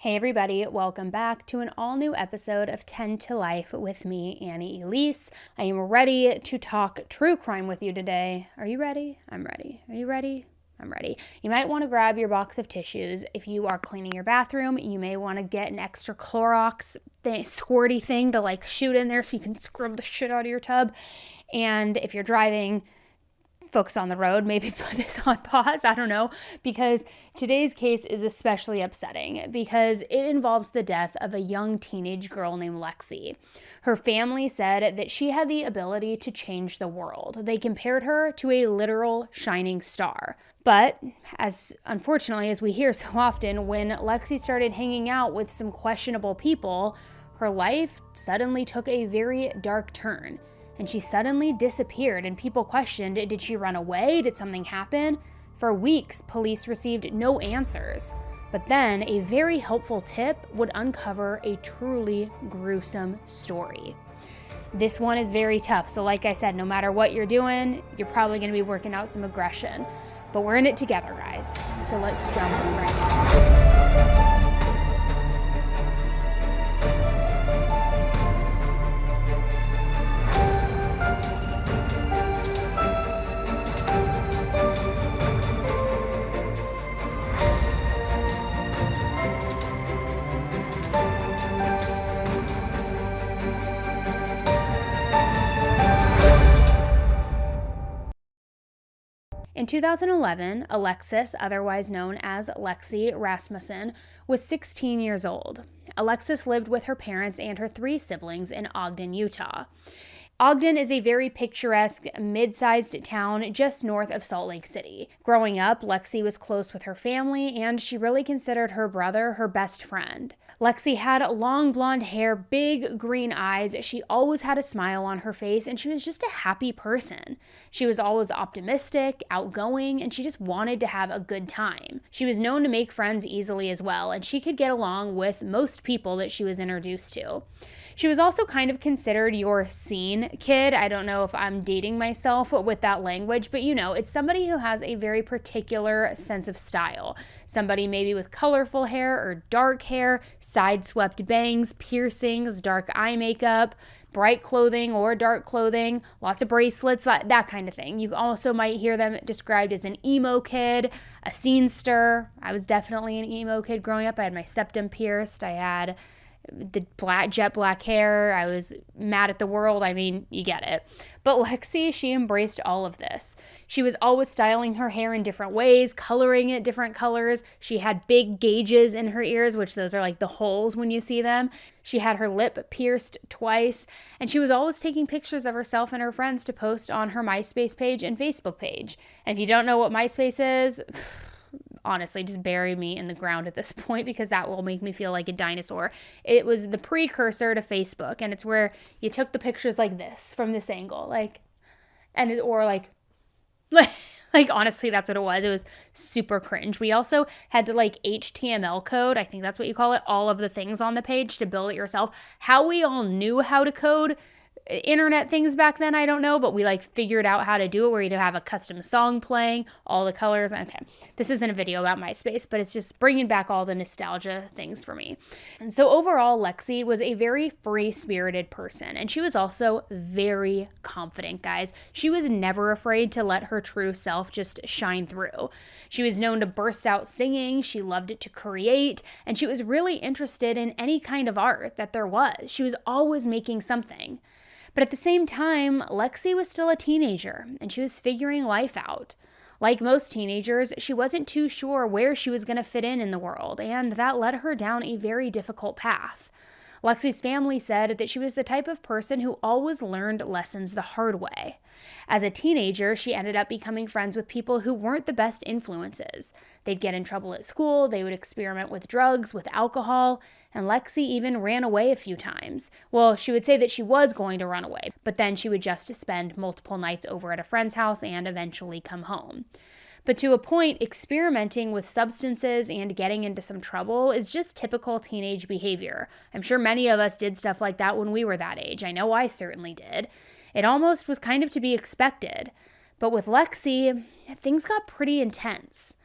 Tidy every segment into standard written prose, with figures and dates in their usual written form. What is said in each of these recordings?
Hey everybody, welcome back to an all-new episode of 10 to Life with me, Annie Elise. I am ready to talk true crime with you today. Are you ready? I'm ready. Are you ready? I'm ready. You might want to grab your box of tissues. If you are cleaning your bathroom, you may want to get an extra Clorox squirty thing to like shoot in there so you can scrub the shit out of your tub. And if you're driving, focus on the road, maybe put this on pause, I don't know, because today's case is especially upsetting because it involves the death of a young teenage girl named Lexi. Her family said that she had the ability to change the world. They compared her to a literal shining star. But, as unfortunately as we hear so often, when Lexi started hanging out with some questionable people, her life suddenly took a very dark turn. And she suddenly disappeared, and people questioned, did she run away? Did something happen? For weeks, police received no answers. But then, a very helpful tip would uncover a truly gruesome story. This one is very tough, so like I said, no matter what you're doing, you're probably going to be working out some aggression. But we're in it together, guys. So let's jump right in. In 2011, Alexis, otherwise known as Alexis Rasmussen, was 16 years old. Alexis lived with her parents and her 3 siblings in Ogden, Utah. Ogden is a very picturesque, mid-sized town just north of Salt Lake City. Growing up, Lexi was close with her family, and she really considered her brother her best friend. Lexi had long blonde hair, big green eyes, she always had a smile on her face, and she was just a happy person. She was always optimistic, outgoing, and she just wanted to have a good time. She was known to make friends easily as well, and she could get along with most people that she was introduced to. She was also kind of considered your scene kid. I don't know if I'm dating myself with that language, but it's somebody who has a very particular sense of style. Somebody maybe with colorful hair or dark hair, side-swept bangs, piercings, dark eye makeup, bright clothing or dark clothing, lots of bracelets, that kind of thing. You also might hear them described as an emo kid, a sinister. I was definitely an emo kid growing up. I had my septum pierced. I had the jet black hair. I was mad at the world. I mean, you get it. But Lexi, she embraced all of this. She was always styling her hair in different ways, coloring it different colors. She had big gauges in her ears, which those are like the holes when you see them. She had her lip pierced twice, and she was always taking pictures of herself and her friends to post on her MySpace page and Facebook page. And if you don't know what MySpace is, honestly, just bury me in the ground at this point because that will make me feel like a dinosaur. It was the precursor to Facebook, and it's where you took the pictures like this from this angle, like honestly, that's what it was. It was super cringe. We also had to HTML code, I think that's what you call it, all of the things on the page to build it yourself. How we all knew how to code internet things back then, I don't know, but we figured out how to do it where you'd have a custom song playing, all the colors. Okay, this isn't a video about MySpace, but it's just bringing back all the nostalgia things for me. And so overall, Lexi was a very free-spirited person, and she was also very confident, guys. She was never afraid to let her true self just shine through. She was known to burst out singing, she loved to create, and she was really interested in any kind of art that there was. She was always making something. But at the same time, Lexi was still a teenager, and she was figuring life out. Like most teenagers, she wasn't too sure where she was going to fit in the world, and that led her down a very difficult path. Lexi's family said that she was the type of person who always learned lessons the hard way. As a teenager, she ended up becoming friends with people who weren't the best influences. They'd get in trouble at school, they would experiment with drugs, with alcohol, and Lexi even ran away a few times. Well, she would say that she was going to run away, but then she would just spend multiple nights over at a friend's house and eventually come home. But to a point, experimenting with substances and getting into some trouble is just typical teenage behavior. I'm sure many of us did stuff like that when we were that age. I know I certainly did. It almost was kind of to be expected. But with Lexi, things got pretty intense.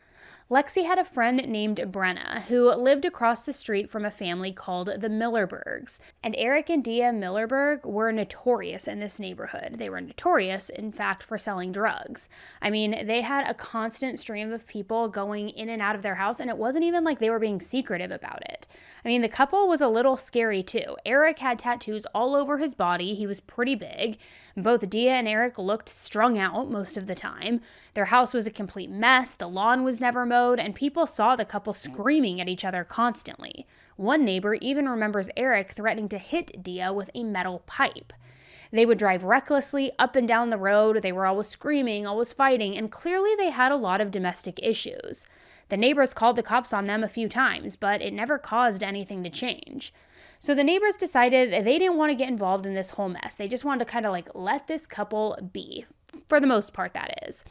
Lexi had a friend named Brenna who lived across the street from a family called the Millerbergs. And Eric and Dea Millerberg were notorious in this neighborhood. They were notorious, in fact, for selling drugs. I mean, they had a constant stream of people going in and out of their house, and it wasn't even like they were being secretive about it. I mean, the couple was a little scary too. Eric had tattoos all over his body. He was pretty big. Both Dea and Eric looked strung out most of the time. Their house was a complete mess. The lawn was never mowed, and people saw the couple screaming at each other constantly. One neighbor even remembers Eric threatening to hit Dea with a metal pipe. They would drive recklessly up and down the road. They were always screaming, always fighting, and clearly they had a lot of domestic issues. The neighbors called the cops on them a few times, but it never caused anything to change. So the neighbors decided they didn't want to get involved in this whole mess. They just wanted to kind of let this couple be, for the most part, that is.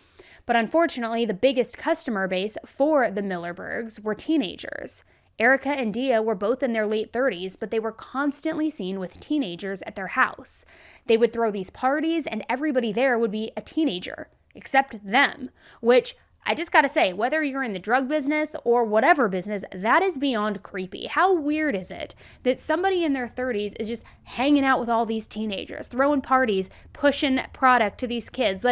But unfortunately, the biggest customer base for the Millerbergs were teenagers. Erica and Dea were both in their late 30s, but they were constantly seen with teenagers at their house. They would throw these parties, and everybody there would be a teenager, except them, which I just gotta say, whether you're in the drug business or whatever business, that is beyond creepy. How weird is it that somebody in their 30s is just hanging out with all these teenagers, throwing parties, pushing product to these kids?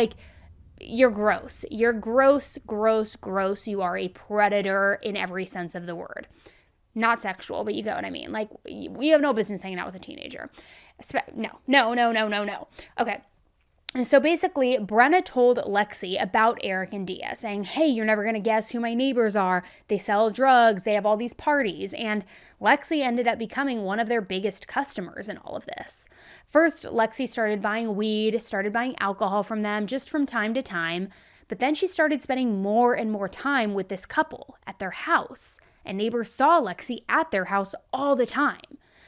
You're gross. You're gross, gross, gross. You are a predator in every sense of the word. Not sexual, but you get what I mean. We have no business hanging out with a teenager. No. Okay. And so basically, Brenna told Lexi about Eric and Dea, saying, hey, you're never going to guess who my neighbors are. They sell drugs. They have all these parties. And Lexi ended up becoming one of their biggest customers in all of this. First, Lexi started buying weed, started buying alcohol from them just from time to time. But then she started spending more and more time with this couple at their house. And neighbors saw Lexi at their house all the time.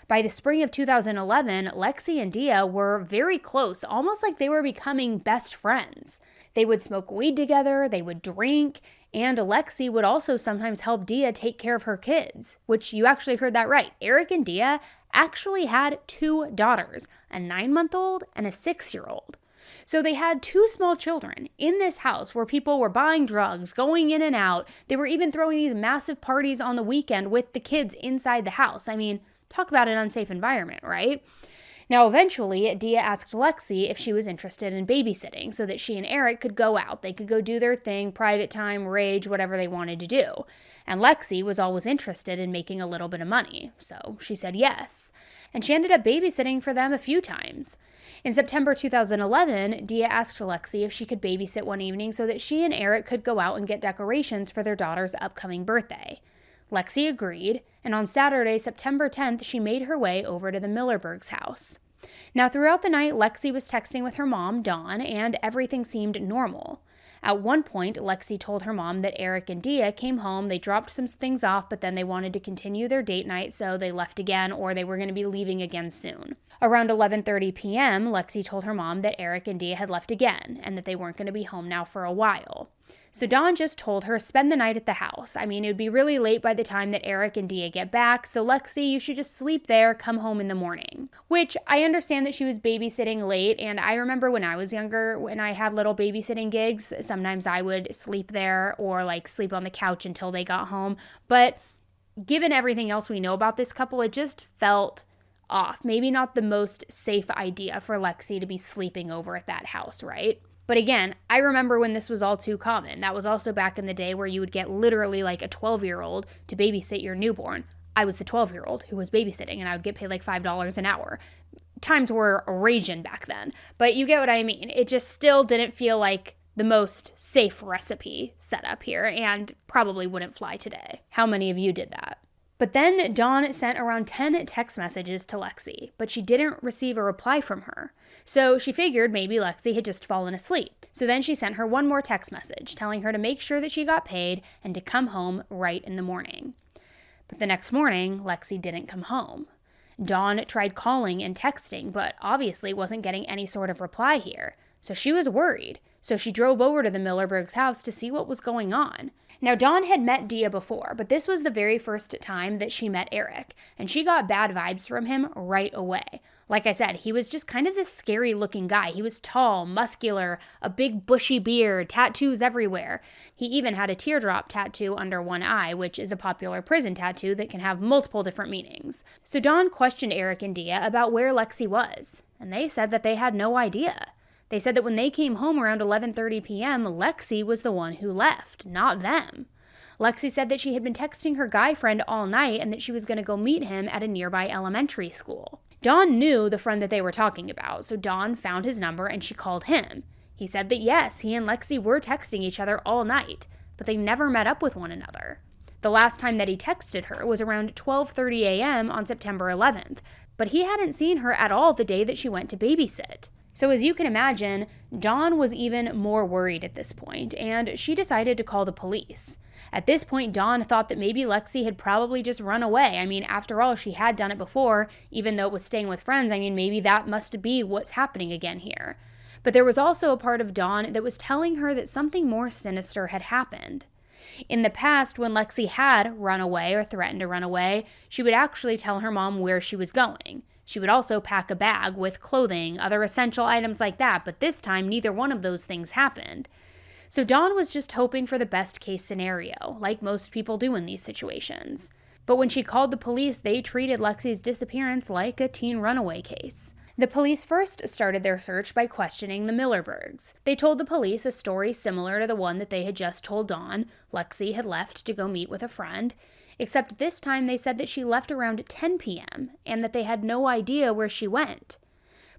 By the spring of 2011, Lexi and Dea were very close, almost like they were becoming best friends. They would smoke weed together, they would drink, and Lexi would also sometimes help Dea take care of her kids, which you actually heard that right. Eric and Dea actually had 2 daughters, a 9-month-old and a 6-year-old. So they had 2 small children in this house where people were buying drugs, going in and out. They were even throwing these massive parties on the weekend with the kids inside the house. I mean, talk about an unsafe environment, right? Now, eventually, Dea asked Lexi if she was interested in babysitting so that she and Eric could go out. They could go do their thing, private time, rage, whatever they wanted to do. And Lexi was always interested in making a little bit of money, so she said yes. And she ended up babysitting for them a few times. In September 2011, Dea asked Lexi if she could babysit one evening so that she and Eric could go out and get decorations for their daughter's upcoming birthday. Lexi agreed, and on Saturday, September 10th, she made her way over to the Millerbergs' house. Now, throughout the night, Lexi was texting with her mom, Dawn, and everything seemed normal. At one point, Lexi told her mom that Eric and Dea came home, they dropped some things off, but then they wanted to continue their date night, so they left again, or they were going to be leaving again soon. Around 11:30 p.m., Lexi told her mom that Eric and Dea had left again, and that they weren't going to be home now for a while. So Dawn just told her, spend the night at the house. I mean, it would be really late by the time that Eric and Dea get back, so Lexi, you should just sleep there, come home in the morning. Which, I understand that she was babysitting late, and I remember when I was younger, when I had little babysitting gigs, sometimes I would sleep there or sleep on the couch until they got home. But given everything else we know about this couple, it just felt off. Maybe not the most safe idea for Lexi to be sleeping over at that house, right? But again, I remember when this was all too common. That was also back in the day where you would get literally a 12-year-old to babysit your newborn. I was the 12-year-old who was babysitting, and I would get paid $5 an hour. Times were raging back then. But you get what I mean. It just still didn't feel like the most safe recipe setup here, and probably wouldn't fly today. How many of you did that? But then Dawn sent around 10 text messages to Lexi, but she didn't receive a reply from her. So she figured maybe Lexi had just fallen asleep. So then she sent her one more text message telling her to make sure that she got paid and to come home right in the morning. But the next morning, Lexi didn't come home. Dawn tried calling and texting, but obviously wasn't getting any sort of reply here. So she was worried. So she drove over to the Millerbergs' house to see what was going on. Now, Dawn had met Dea before, but this was the very first time that she met Eric, and she got bad vibes from him right away. Like I said, he was just kind of this scary looking guy. He was tall, muscular, a big bushy beard, tattoos everywhere. He even had a teardrop tattoo under one eye, which is a popular prison tattoo that can have multiple different meanings. So Dawn questioned Eric and Dea about where Lexi was, and they said that they had no idea. They said that when they came home around 11:30 p.m., Lexi was the one who left, not them. Lexi said that she had been texting her guy friend all night and that she was going to go meet him at a nearby elementary school. Dawn knew the friend that they were talking about, so Dawn found his number and she called him. He said that yes, he and Lexi were texting each other all night, but they never met up with one another. The last time that he texted her was around 12:30 a.m. on September 11th, but he hadn't seen her at all the day that she went to babysit. So as you can imagine, Dawn was even more worried at this point, and she decided to call the police. At this point, Dawn thought that maybe Lexi had probably just run away. I mean, after all, she had done it before, even though it was staying with friends. I mean, maybe that must be what's happening again here. But there was also a part of Dawn that was telling her that something more sinister had happened. In the past, when Lexi had run away or threatened to run away, she would actually tell her mom where she was going. She would also pack a bag with clothing, other essential items like that, but this time neither one of those things happened. So Dawn was just hoping for the best case scenario, like most people do in these situations. But when she called the police, they treated Lexi's disappearance like a teen runaway case. The police first started their search by questioning the Millerbergs. They told the police a story similar to the one that they had just told Dawn. Lexi had left to go meet with a friend, except this time they said that she left around 10 p.m. and that they had no idea where she went.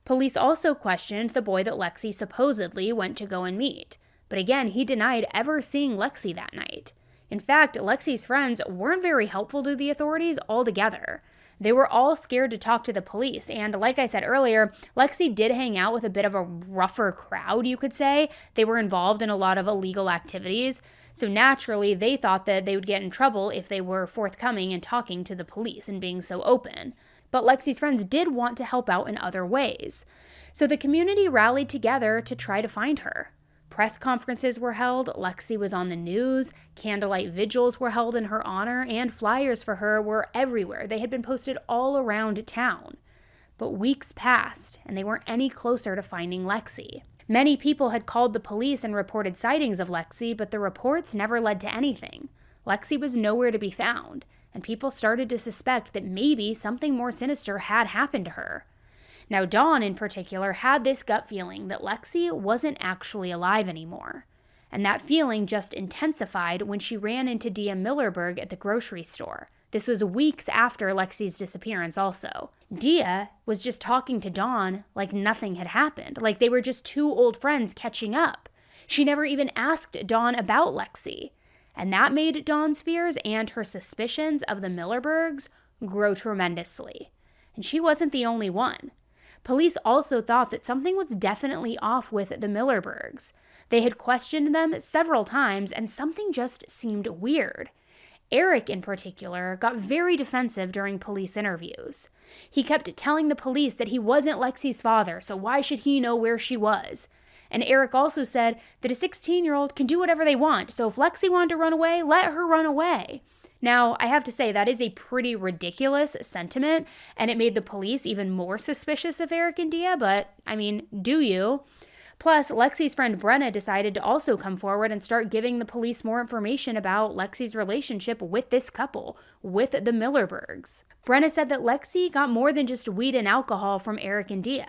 Police also questioned the boy that Lexi supposedly went to go and meet. But again, he denied ever seeing Lexi that night. In fact, Lexi's friends weren't very helpful to the authorities altogether. They were all scared to talk to the police, and like I said earlier, Lexi did hang out with a bit of a rougher crowd, you could say. They were involved in a lot of illegal activities, so naturally they thought that they would get in trouble if they were forthcoming and talking to the police and being so open. But Lexi's friends did want to help out in other ways. So the community rallied together to try to find her. Press conferences were held, Lexi was on the news, candlelight vigils were held in her honor, and flyers for her were everywhere. They had been posted all around town. But weeks passed, and they weren't any closer to finding Lexi. Many people had called the police and reported sightings of Lexi, but the reports never led to anything. Lexi was nowhere to be found, and people started to suspect that maybe something more sinister had happened to her. Now, Dawn, in particular, had this gut feeling that Lexi wasn't actually alive anymore. And that feeling just intensified when she ran into Dea Millerberg at the grocery store. This was weeks after Lexi's disappearance also. Dea was just talking to Dawn like nothing had happened, like they were just two old friends catching up. She never even asked Dawn about Lexi. And that made Dawn's fears and her suspicions of the Millerbergs grow tremendously. And she wasn't the only one. Police also thought that something was definitely off with the Millerbergs. They had questioned them several times, and something just seemed weird. Eric, in particular, got very defensive during police interviews. He kept telling the police that he wasn't Lexi's father, so why should he know where she was? And Eric also said that a 16-year-old can do whatever they want, so if Lexi wanted to run away, let her run away. Now, I have to say, that is a pretty ridiculous sentiment, and it made the police even more suspicious of Eric and Dea, but, I mean, do you? Plus, Lexi's friend Brenna decided to also come forward and start giving the police more information about Lexi's relationship with this couple, with the Millerbergs. Brenna said that Lexi got more than just weed and alcohol from Eric and Dea.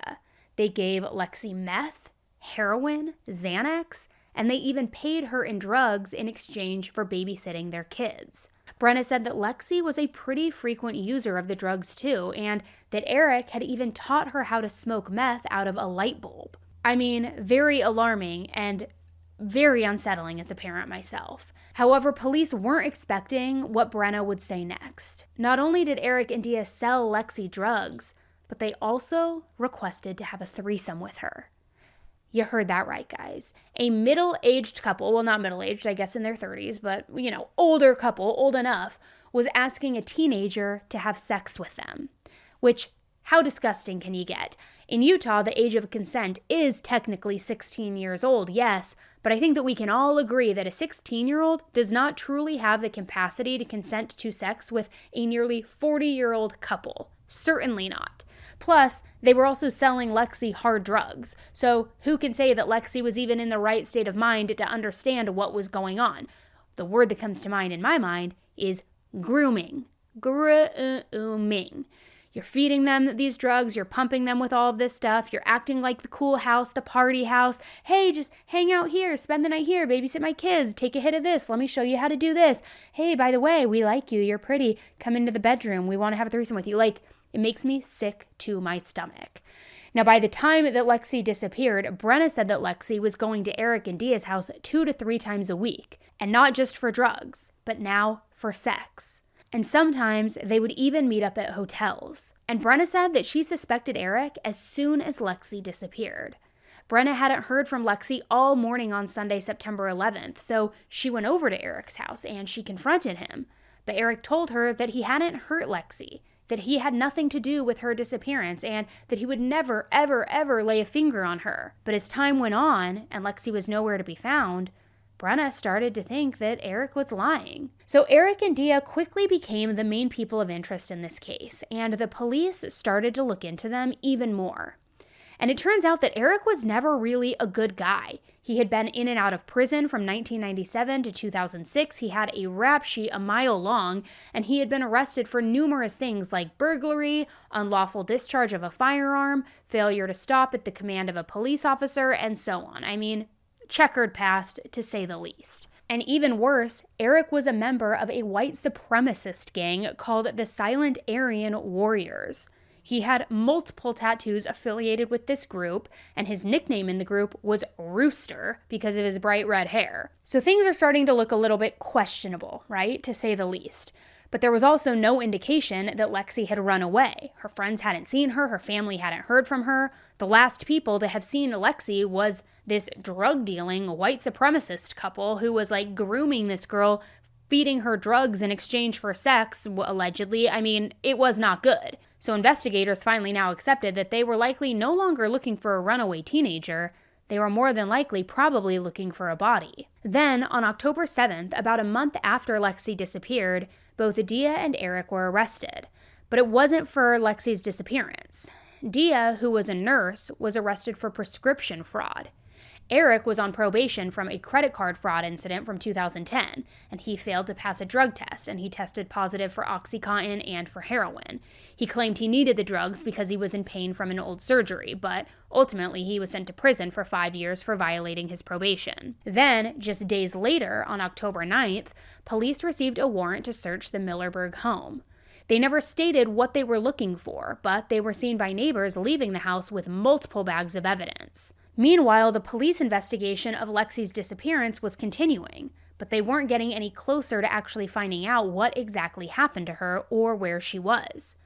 They gave Lexi meth, heroin, Xanax, and they even paid her in drugs in exchange for babysitting their kids. Brenna said that Lexi was a pretty frequent user of the drugs too, and that Eric had even taught her how to smoke meth out of a light bulb. I mean, very alarming and very unsettling as a parent myself. However, police weren't expecting what Brenna would say next. Not only did Eric and Dea sell Lexi drugs, but they also requested to have a threesome with her. You heard that right, guys. A middle-aged couple, well, not middle-aged, I guess in their 30s, but, older couple, old enough, was asking a teenager to have sex with them. Which, how disgusting can you get? In Utah, the age of consent is technically 16 years old, yes, but I think that we can all agree that a 16-year-old does not truly have the capacity to consent to sex with a nearly 40-year-old couple. Certainly not. Plus, they were also selling Lexi hard drugs. So who can say that Lexi was even in the right state of mind to understand what was going on? The word that comes to mind in my mind is grooming. Grooming. You're feeding them these drugs, you're pumping them with all of this stuff, you're acting like the cool house, the party house. Hey, just hang out here, spend the night here, babysit my kids, take a hit of this, let me show you how to do this. Hey, by the way, we like you, you're pretty, come into the bedroom, we want to have a threesome with you. Like, it makes me sick to my stomach. Now, by the time that Lexi disappeared, Brenna said that Lexi was going to Eric and Dea's house 2 to 3 times a week, and not just for drugs, but now for sex. And sometimes they would even meet up at hotels. And Brenna said that she suspected Eric as soon as Lexi disappeared. Brenna hadn't heard from Lexi all morning on Sunday, September 11th, so she went over to Eric's house and she confronted him. But Eric told her that he hadn't hurt Lexi, that he had nothing to do with her disappearance, and that he would never, ever, ever lay a finger on her. But as time went on and Lexi was nowhere to be found, Brenna started to think that Eric was lying. So Eric and Dea quickly became the main people of interest in this case, and the police started to look into them even more. And it turns out that Eric was never really a good guy. He had been in and out of prison from 1997 to 2006. He had a rap sheet a mile long, and he had been arrested for numerous things like burglary, unlawful discharge of a firearm, failure to stop at the command of a police officer, and so on. I mean, checkered past, to say the least. And even worse, Eric was a member of a white supremacist gang called the Silent Aryan Warriors. He had multiple tattoos affiliated with this group, and his nickname in the group was Rooster because of his bright red hair. So things are starting to look a little bit questionable, right, to say the least. But there was also no indication that Lexi had run away. Her friends hadn't seen her, her family hadn't heard from her. The last people to have seen Lexi was this drug-dealing white supremacist couple who was like grooming this girl, feeding her drugs in exchange for sex, allegedly. I mean, it was not good. So investigators finally now accepted that they were likely no longer looking for a runaway teenager. They were more than likely probably looking for a body. Then, on October 7th, about a month after Lexi disappeared, both Dea and Eric were arrested. But it wasn't for Lexi's disappearance. Dea, who was a nurse, was arrested for prescription fraud. Eric was on probation from a credit card fraud incident from 2010, and he failed to pass a drug test, and he tested positive for OxyContin and for heroin. He claimed he needed the drugs because he was in pain from an old surgery, but ultimately he was sent to prison for 5 years for violating his probation. Then, just days later, on October 9th, police received a warrant to search the Millerberg home. They never stated what they were looking for, but they were seen by neighbors leaving the house with multiple bags of evidence. Meanwhile, the police investigation of Lexi's disappearance was continuing, but they weren't getting any closer to actually finding out what exactly happened to her or where she was.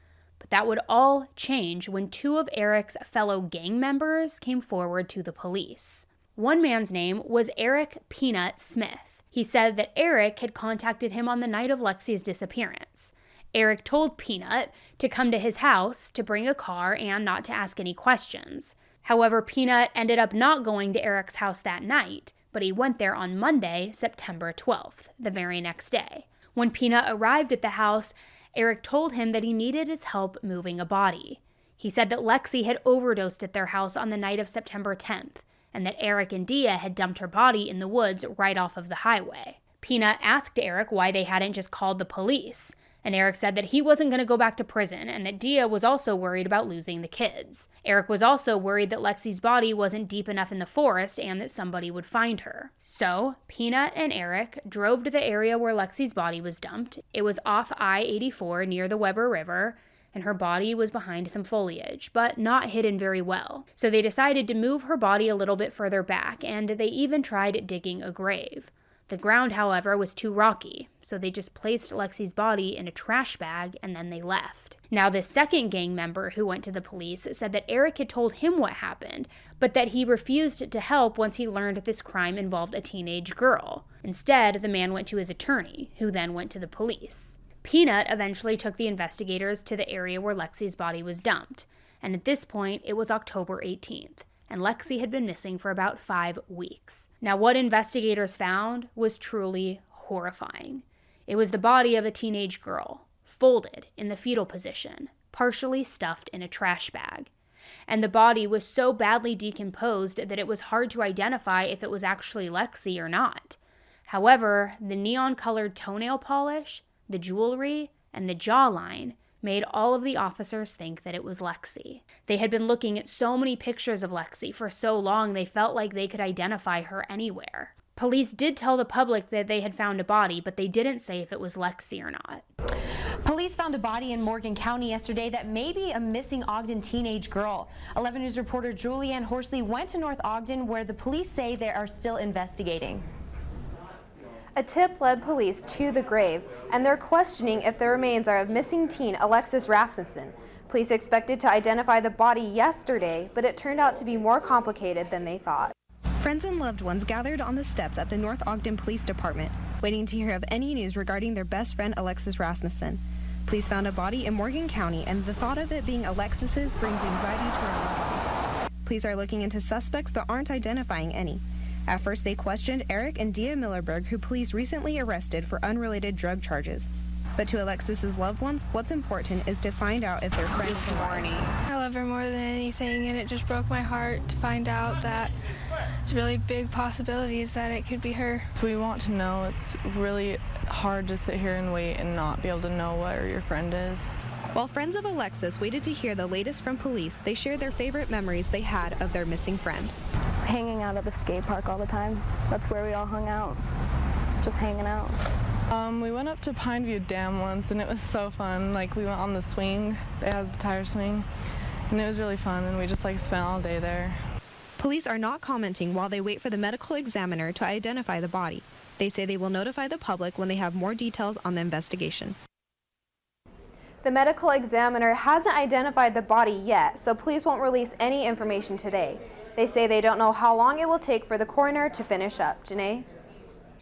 But that would all change when 2 of Eric's fellow gang members came forward to the police. One man's name was Eric Peanut Smith. He said that Eric had contacted him on the night of Lexi's disappearance. Eric told Peanut to come to his house, to bring a car, and not to ask any questions. However, Peanut ended up not going to Eric's house that night, but he went there on Monday, September 12th, the very next day. When Peanut arrived at the house, Eric told him that he needed his help moving a body. He said that Lexi had overdosed at their house on the night of September 10th, and that Eric and Dea had dumped her body in the woods right off of the highway. Peanut asked Eric why they hadn't just called the police, and Eric said that he wasn't going to go back to prison and that Dea was also worried about losing the kids. Eric was also worried that Lexi's body wasn't deep enough in the forest and that somebody would find her. So, Peanut and Eric drove to the area where Lexi's body was dumped. It was off I-84 near the Weber River, and her body was behind some foliage, but not hidden very well. So they decided to move her body a little bit further back, and they even tried digging a grave. The ground, however, was too rocky, so they just placed Lexi's body in a trash bag and then they left. Now, the second gang member who went to the police said that Eric had told him what happened, but that he refused to help once he learned this crime involved a teenage girl. Instead, the man went to his attorney, who then went to the police. Peanut eventually took the investigators to the area where Lexi's body was dumped, and at this point, it was October 18th. And Lexi had been missing for about 5 weeks. Now, what investigators found was truly horrifying. It was the body of a teenage girl, folded in the fetal position, partially stuffed in a trash bag. And the body was so badly decomposed that it was hard to identify if it was actually Lexi or not. However, the neon-colored toenail polish, the jewelry, and the jawline made all of the officers think that it was Lexi. They had been looking at so many pictures of Lexi for so long they felt like they could identify her anywhere. Police did tell the public that they had found a body, but they didn't say if it was Lexi or not. Police found a body in Morgan County yesterday that may be a missing Ogden teenage girl. 11 News reporter Julianne Horsley went to North Ogden, where the police say they are still investigating. A tip led police to the grave, and they're questioning if the remains are of missing teen Alexis Rasmussen. Police expected to identify the body yesterday, but it turned out to be more complicated than they thought. Friends and loved ones gathered on the steps at the North Ogden Police Department, waiting to hear of any news regarding their best friend Alexis Rasmussen. Police found a body in Morgan County, and the thought of it being Alexis's brings anxiety to our loved ones. Police are looking into suspects but aren't identifying any. At first, they questioned Eric and Dea Millerberg, who police recently arrested for unrelated drug charges. But to Alexis's loved ones, what's important is to find out if their friend is alive. I love her more than anything, and it just broke my heart to find out that it's really big possibilities that it could be her. We want to know. It's really hard to sit here and wait and not be able to know where your friend is. While friends of Alexis waited to hear the latest from police, they shared their favorite memories they had of their missing friend. Hanging out at the skate park all the time. That's where we all hung out, just hanging out. We went up to Pineview Dam once, and it was so fun. Like, we went on the swing. They had the tire swing, and it was really fun, and we just spent all day there. Police are not commenting while they wait for the medical examiner to identify the body. They say they will notify the public when they have more details on the investigation. The medical examiner hasn't identified the body yet, so police won't release any information today. They say they don't know how long it will take for the coroner to finish up. Janae?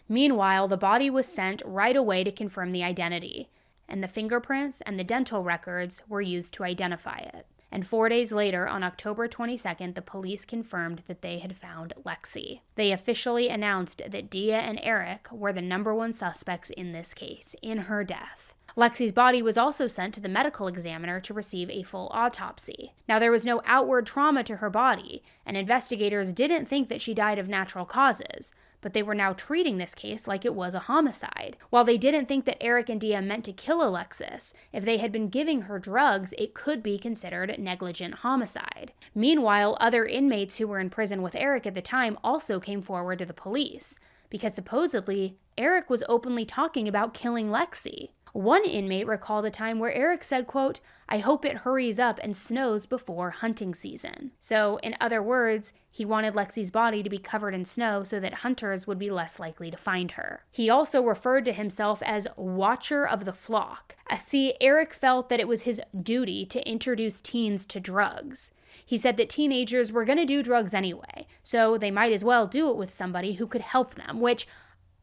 Meanwhile, the body was sent right away to confirm the identity, and the fingerprints and the dental records were used to identify it. And 4 days later, on October 22nd, the police confirmed that they had found Lexi. They officially announced that Dea and Eric were the #1 suspects in this case, in her death. Lexi's body was also sent to the medical examiner to receive a full autopsy. Now, there was no outward trauma to her body, and investigators didn't think that she died of natural causes, but they were now treating this case like it was a homicide. While they didn't think that Eric and Dea meant to kill Alexis, if they had been giving her drugs, it could be considered negligent homicide. Meanwhile, other inmates who were in prison with Eric at the time also came forward to the police, because supposedly, Eric was openly talking about killing Lexi. One inmate recalled a time where Eric said, quote, "I hope it hurries up and snows before hunting season." So, in other words, he wanted Lexi's body to be covered in snow so that hunters would be less likely to find her. He also referred to himself as Watcher of the Flock. See, Eric felt that it was his duty to introduce teens to drugs. He said that teenagers were going to do drugs anyway, so they might as well do it with somebody who could help them, which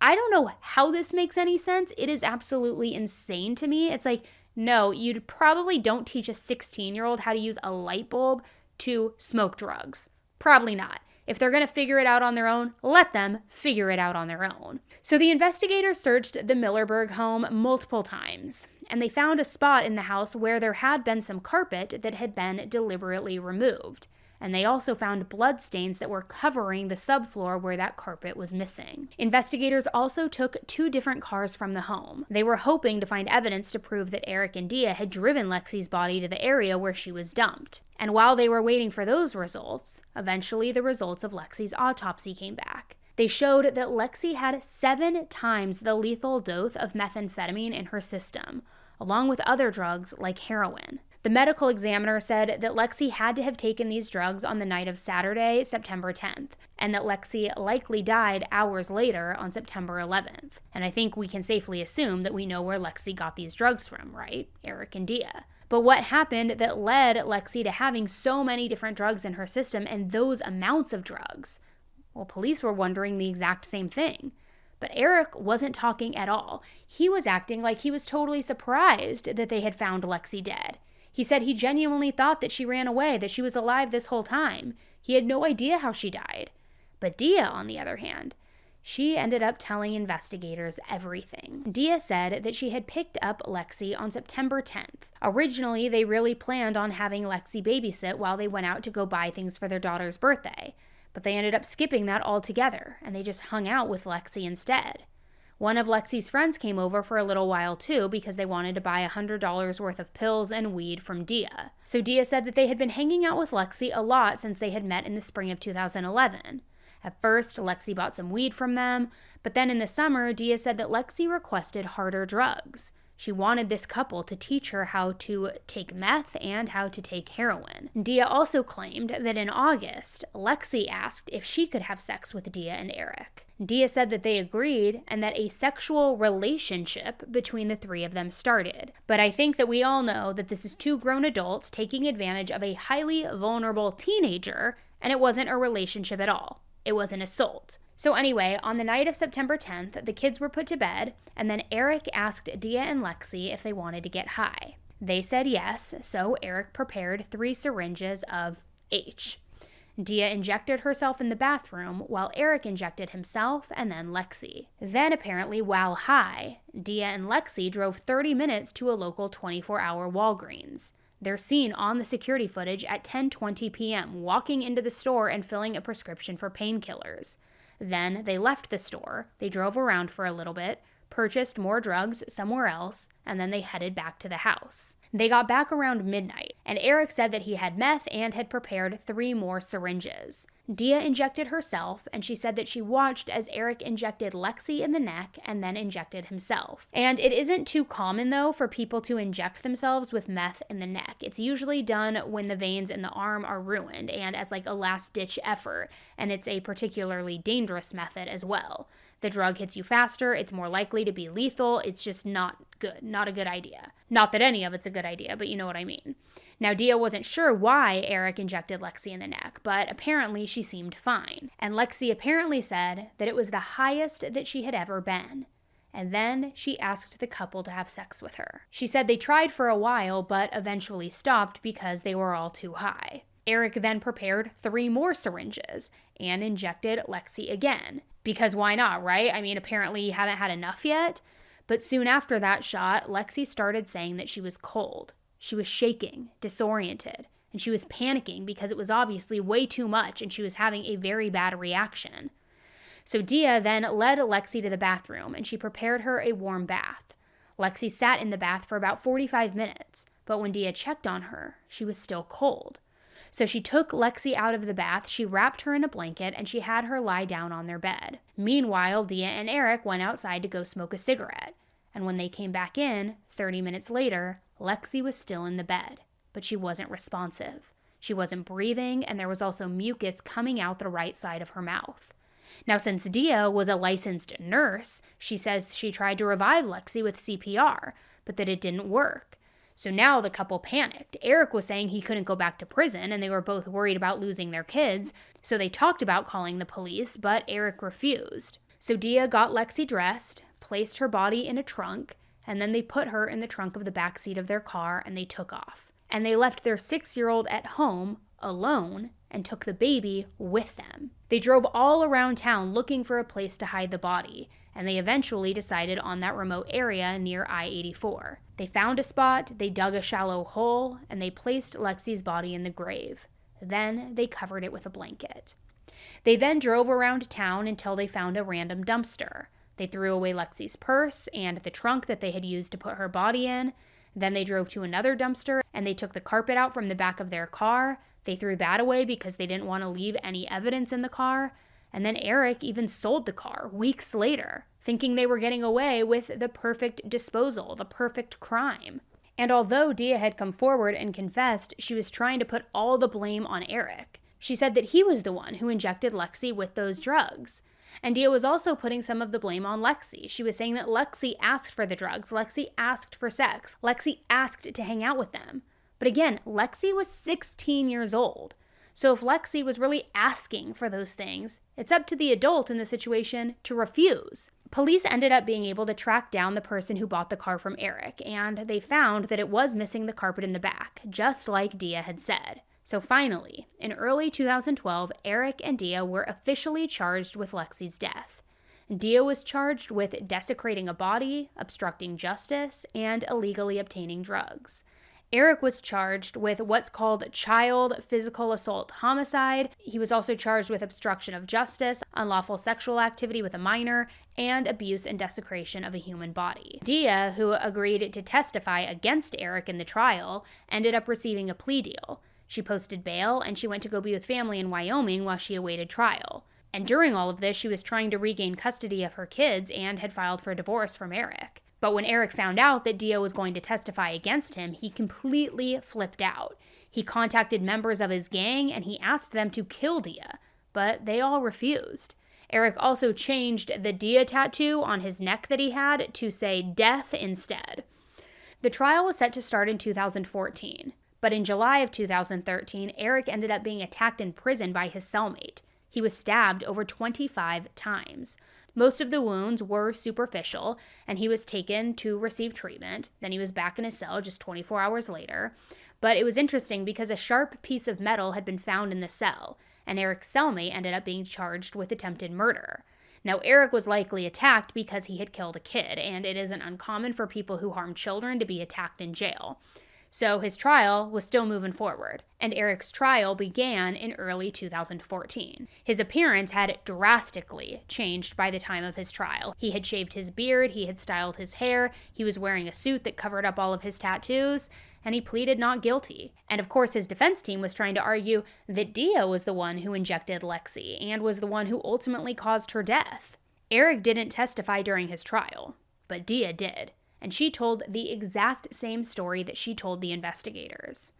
I don't know how this makes any sense. It is absolutely insane to me. It's like, no, you probably don't teach a 16-year-old how to use a light bulb to smoke drugs. Probably not. If they're going to figure it out on their own, let them figure it out on their own. So the investigators searched the Millerberg home multiple times, and they found a spot in the house where there had been some carpet that had been deliberately removed. And they also found blood stains that were covering the subfloor where that carpet was missing. Investigators also took 2 different cars from the home. They were hoping to find evidence to prove that Eric and Dea had driven Lexi's body to the area where she was dumped. And while they were waiting for those results, eventually the results of Lexi's autopsy came back. They showed that Lexi had 7 times the lethal dose of methamphetamine in her system, along with other drugs like heroin. The medical examiner said that Lexi had to have taken these drugs on the night of Saturday, September 10th, and that Lexi likely died hours later on September 11th. And I think we can safely assume that we know where Lexi got these drugs from, right? Eric and Dea. But what happened that led Lexi to having so many different drugs in her system and those amounts of drugs? Well, police were wondering the exact same thing. But Eric wasn't talking at all. He was acting like he was totally surprised that they had found Lexi dead. He said he genuinely thought that she ran away, that she was alive this whole time. He had no idea how she died. But Dea, on the other hand, She ended up telling investigators everything. Dea said that she had picked up Lexi on September 10th. Originally, they really planned on having Lexi babysit while they went out to go buy things for their daughter's birthday, but they ended up skipping that altogether, and they just hung out with Lexi instead. One of Lexi's friends came over for a little while too because they wanted to buy $100 worth of pills and weed from Dea. So Dea said that they had been hanging out with Lexi a lot since they had met in the spring of 2011. At first, Lexi bought some weed from them, but then in the summer, Dea said that Lexi requested harder drugs. She wanted this couple to teach her how to take meth and how to take heroin. Dea also claimed that in August, Lexi asked if she could have sex with Dea and Eric. Dea said that they agreed and that a sexual relationship between the three of them started. But I think that we all know that this is two grown adults taking advantage of a highly vulnerable teenager, and it wasn't a relationship at all. It was an assault. So anyway, on the night of September 10th, the kids were put to bed, and then Eric asked Dea and Lexi if they wanted to get high. They said yes, so Eric prepared 3 syringes of H. Dea injected herself in the bathroom, while Eric injected himself and then Lexi. Then apparently, while high, Dea and Lexi drove 30 minutes to a local 24-hour Walgreens. They're seen on the security footage at 10:20 p.m. walking into the store and filling a prescription for painkillers. Then they left the store, they drove around for a little bit, purchased more drugs somewhere else, and then they headed back to the house. They got back around midnight, and Eric said that he had meth and had prepared 3 more syringes. Dea injected herself, and she said that she watched as Eric injected Lexi in the neck and then injected himself. And it isn't too common, though, for people to inject themselves with meth in the neck. It's usually done when the veins in the arm are ruined and as like a last-ditch effort, and it's a particularly dangerous method as well. The drug hits you faster, it's more likely to be lethal, it's just not good, not a good idea. Not that any of it's a good idea, but you know what I mean. Now, Dea wasn't sure why Eric injected Lexi in the neck, but apparently she seemed fine. And Lexi apparently said that it was the highest that she had ever been. And then she asked the couple to have sex with her. She said they tried for a while, but eventually stopped because they were all too high. Eric then prepared 3 more syringes and injected Lexi again. Because why not, right? I mean, apparently you haven't had enough yet. But soon after that shot, Lexi started saying that she was cold. She was shaking, disoriented, and she was panicking because it was obviously way too much and she was having a very bad reaction. So Dea then led Lexi to the bathroom and she prepared her a warm bath. Lexi sat in the bath for about 45 minutes, but when Dea checked on her, she was still cold. So she took Lexi out of the bath, she wrapped her in a blanket, and she had her lie down on their bed. Meanwhile, Dea and Eric went outside to go smoke a cigarette. And when they came back in, 30 minutes later, Lexi was still in the bed, but she wasn't responsive. She wasn't breathing, and there was also mucus coming out the right side of her mouth. Now, since Dea was a licensed nurse, she says she tried to revive Lexi with CPR, but that it didn't work. So now the couple panicked. Eric was saying he couldn't go back to prison, and they were both worried about losing their kids, so they talked about calling the police, but Eric refused. So Dea got Lexi dressed, placed her body in a trunk, and then they put her in the trunk of the back seat of their car and they took off. And they left their 6-year-old at home alone and took the baby with them. They drove all around town looking for a place to hide the body, and they eventually decided on that remote area near I-84. They found a spot, they dug a shallow hole, and they placed Lexi's body in the grave. Then they covered it with a blanket. They then drove around town until they found a random dumpster. They threw away Lexi's purse and the trunk that they had used to put her body in. Then they drove to another dumpster and they took the carpet out from the back of their car. They threw that away because they didn't want to leave any evidence in the car. And then Eric even sold the car weeks later, thinking they were getting away with the perfect disposal, the perfect crime. And although Dea had come forward and confessed, she was trying to put all the blame on Eric. She said that he was the one who injected Lexi with those drugs. And Dea was also putting some of the blame on Lexi. She was saying that Lexi asked for the drugs, Lexi asked for sex, Lexi asked to hang out with them. But again, Lexi was 16 years old. So if Lexi was really asking for those things, it's up to the adult in the situation to refuse. Police ended up being able to track down the person who bought the car from Eric, and they found that it was missing the carpet in the back, just like Dea had said. So finally, in early 2012, Eric and Dea were officially charged with Lexi's death. Dea was charged with desecrating a body, obstructing justice, and illegally obtaining drugs. Eric was charged with what's called child physical assault homicide. He was also charged with obstruction of justice, unlawful sexual activity with a minor, and abuse and desecration of a human body. Dea, who agreed to testify against Eric in the trial, ended up receiving a plea deal. She posted bail and she went to go be with family in Wyoming while she awaited trial. And during all of this, she was trying to regain custody of her kids and had filed for a divorce from Eric. But when Eric found out that Dea was going to testify against him, he completely flipped out. He contacted members of his gang and he asked them to kill Dea, but they all refused. Eric also changed the Dea tattoo on his neck that he had to say death instead. The trial was set to start in 2014, but in July of 2013, Eric ended up being attacked in prison by his cellmate. He was stabbed over 25 times. Most of the wounds were superficial, and he was taken to receive treatment. Then he was back in his cell just 24 hours later. But it was interesting because a sharp piece of metal had been found in the cell, and Eric's cellmate ended up being charged with attempted murder. Now, Eric was likely attacked because he had killed a kid, and it isn't uncommon for people who harm children to be attacked in jail. So his trial was still moving forward, and Eric's trial began in early 2014. His appearance had drastically changed by the time of his trial. He had shaved his beard, he had styled his hair, he was wearing a suit that covered up all of his tattoos, and he pleaded not guilty. And of course, his defense team was trying to argue that Dea was the one who injected Lexi and was the one who ultimately caused her death. Eric didn't testify during his trial, but Dea did. And she told the exact same story that she told the investigators.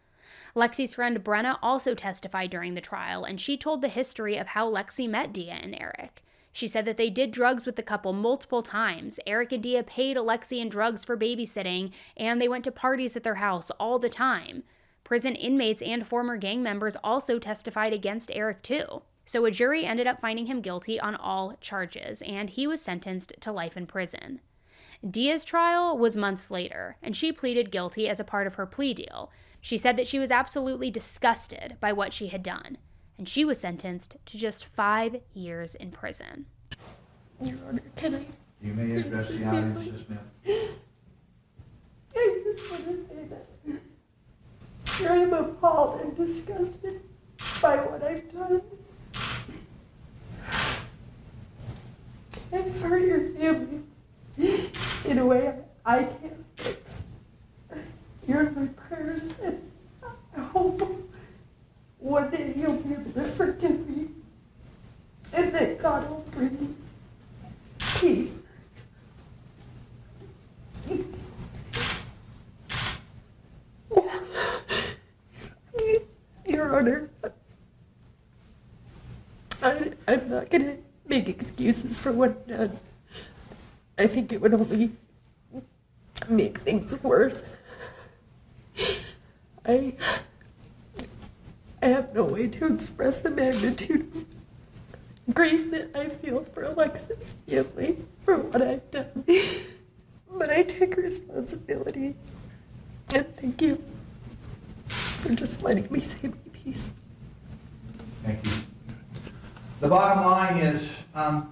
Lexi's friend Brenna also testified during the trial, and she told the history of how Lexi met Dea and Eric. She said that they did drugs with the couple multiple times. Eric and Dea paid Lexi in drugs for babysitting, and they went to parties at their house all the time. Prison inmates and former gang members also testified against Eric too. So a jury ended up finding him guilty on all charges, and he was sentenced to life in prison. Dea's trial was months later, and she pleaded guilty as a part of her plea deal. She said that she was absolutely disgusted by what she had done, and she was sentenced to just 5 years in prison. Your Honor, can I? You may address the audience, yes, ma'am. I just want to say that I am appalled and disgusted by what I've done. And for your family, in a way I can't fix. You're in my prayers, and I hope one day you'll be able to forgive me, and that God will bring me peace. Your Honor, I'm not going to make excuses for what I've done. I think it would only make things worse. I have no way to express the magnitude of grief that I feel for Alexis' family for what I've done. But I take responsibility. And thank you for just letting me say my piece. Thank you. The bottom line is,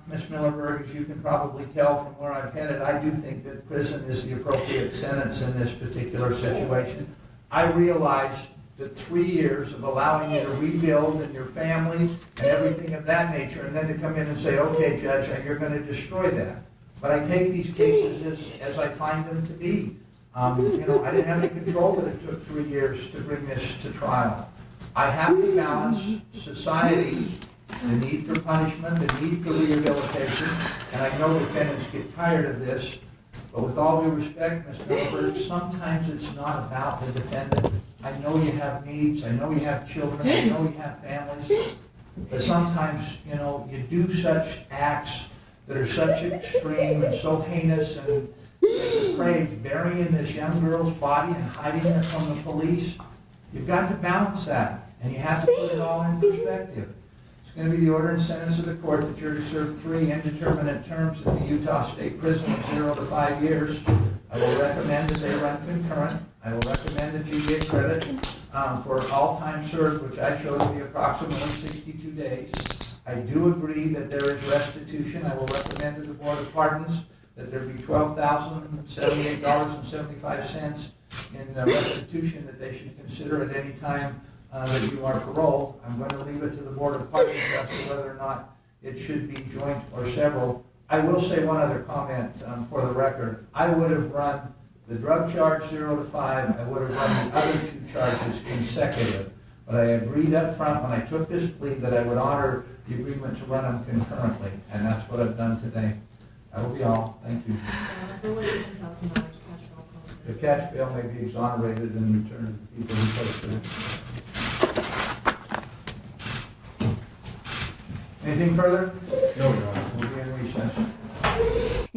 Ms. Millerberg, as you can probably tell from where I've headed, I do think that prison is the appropriate sentence in this particular situation. I realize that 3 years of allowing you to rebuild and your family and everything of that nature, and then to come in and say, okay, Judge, you're going to destroy that. But I take these cases as I find them to be. I didn't have any control that it took 3 years to bring this to trial. I have to balance society, the need for punishment, the need for rehabilitation, and I know defendants get tired of this, but with all due respect, Ms. Millerberg, sometimes it's not about the defendant. I know you have needs, I know you have children, I know you have families, but sometimes, you do such acts that are such extreme and so heinous and depraved, burying this young girl's body and hiding it from the police. You've got to balance that, and you have to put it all in perspective. It's going to be the order and sentence of the court that you're to serve 3 indeterminate terms in the Utah State Prison of 0 to 5 years. I will recommend that they run concurrent. I will recommend that you get credit for all time served, which I showed to be approximately 62 days. I do agree that there is restitution. I will recommend to the Board of Pardons that there be $12,078.75 in restitution that they should consider at any time that you are paroled. I'm going to leave it to the Board of Pardons as to whether or not it should be joint or several. I will say one other comment for the record. I would have run the drug charge 0 to 5. I would have run the other 2 charges consecutive. But I agreed up front when I took this plea that I would honor the agreement to run them concurrently, and that's what I've done today. That will be all. Thank you. The cash bail may be exonerated and returned to the people who posted it. Anything further? No, Your Honor. We'll be in recess.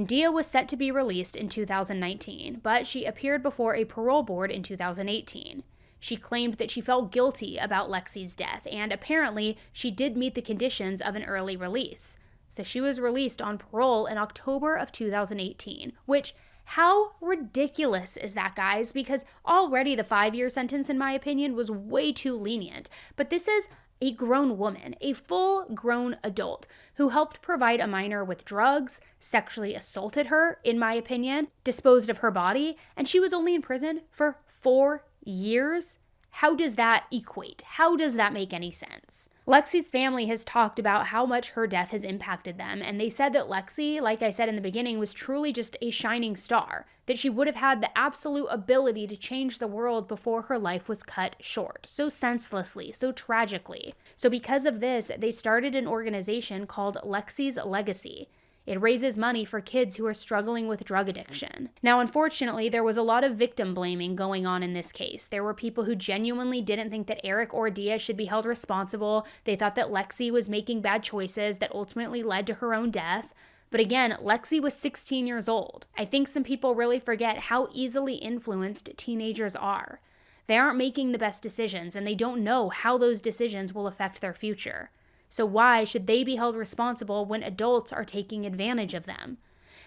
Dea was set to be released in 2019, but she appeared before a parole board in 2018. She claimed that she felt guilty about Lexi's death, and apparently she did meet the conditions of an early release. So she was released on parole in October of 2018, which, how ridiculous is that, guys? Because already the 5-year sentence, in my opinion, was way too lenient. But this is a grown woman, a full-grown adult, who helped provide a minor with drugs, sexually assaulted her, in my opinion, disposed of her body, and she was only in prison for 4 years? How does that equate? How does that make any sense? Lexi's family has talked about how much her death has impacted them, and they said that Lexi, like I said in the beginning, was truly just a shining star, that she would have had the absolute ability to change the world before her life was cut short, so senselessly, so tragically. So because of this, they started an organization called Lexi's Legacy. It raises money for kids who are struggling with drug addiction. Now, unfortunately, there was a lot of victim blaming going on in this case. There were people who genuinely didn't think that Eric or Dea should be held responsible. They thought that Lexi was making bad choices that ultimately led to her own death. But again, Lexi was 16 years old. I think some people really forget how easily influenced teenagers are. They aren't making the best decisions, and they don't know how those decisions will affect their future. So why should they be held responsible when adults are taking advantage of them?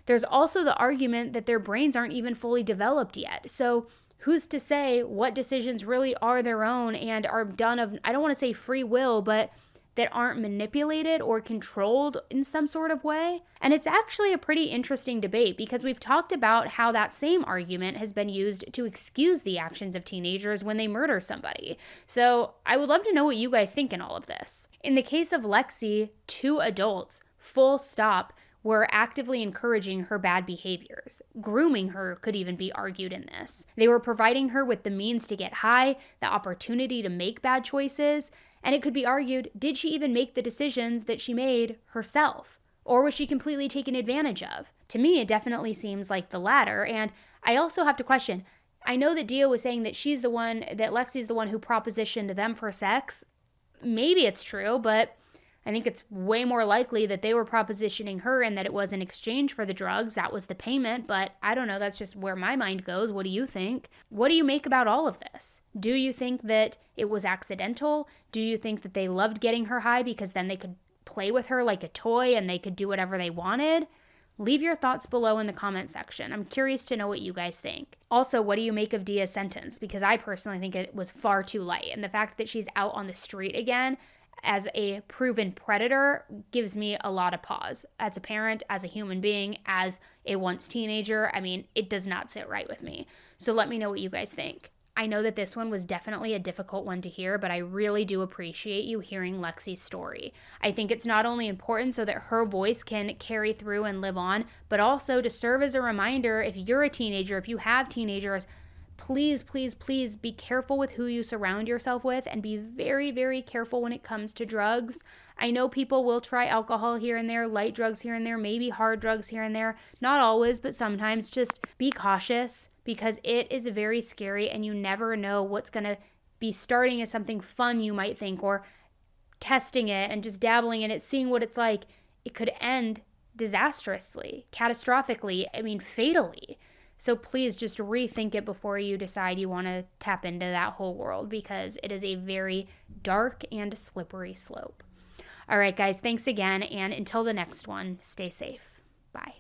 There's also the argument that their brains aren't even fully developed yet. So who's to say what decisions really are their own and are done of, I don't want to say free will, but that aren't manipulated or controlled in some sort of way? And it's actually a pretty interesting debate because we've talked about how that same argument has been used to excuse the actions of teenagers when they murder somebody. So I would love to know what you guys think in all of this. In the case of Lexi, 2 adults, full stop, were actively encouraging her bad behaviors. Grooming her could even be argued in this. They were providing her with the means to get high, the opportunity to make bad choices, and it could be argued, did she even make the decisions that she made herself? Or was she completely taken advantage of? To me, it definitely seems like the latter, and I also have to question, I know that Dea was saying that Lexi's the one who propositioned them for sex. Maybe it's true, but I think it's way more likely that they were propositioning her and that it was in exchange for the drugs. That was the payment, but I don't know. That's just where my mind goes. What do you think? What do you make about all of this? Do you think that it was accidental? Do you think that they loved getting her high because then they could play with her like a toy and they could do whatever they wanted? Leave your thoughts below in the comment section. I'm curious to know what you guys think. Also, what do you make of Dea's sentence? Because I personally think it was far too light. And the fact that she's out on the street again as a proven predator gives me a lot of pause. As a parent, as a human being, as a once teenager, I mean, it does not sit right with me. So let me know what you guys think. I know that this one was definitely a difficult one to hear, but I really do appreciate you hearing Lexi's story. I think it's not only important so that her voice can carry through and live on, but also to serve as a reminder if you're a teenager, if you have teenagers, please, please, please be careful with who you surround yourself with and be very, very careful when it comes to drugs. I know people will try alcohol here and there, light drugs here and there, maybe hard drugs here and there. Not always, but sometimes. Just be cautious because it is very scary and you never know what's going to be starting as something fun you might think, or testing it and just dabbling in it, seeing what it's like. It could end disastrously, catastrophically, I mean, fatally. So please just rethink it before you decide you want to tap into that whole world, because it is a very dark and slippery slope. All right, guys, thanks again. And until the next one, stay safe. Bye.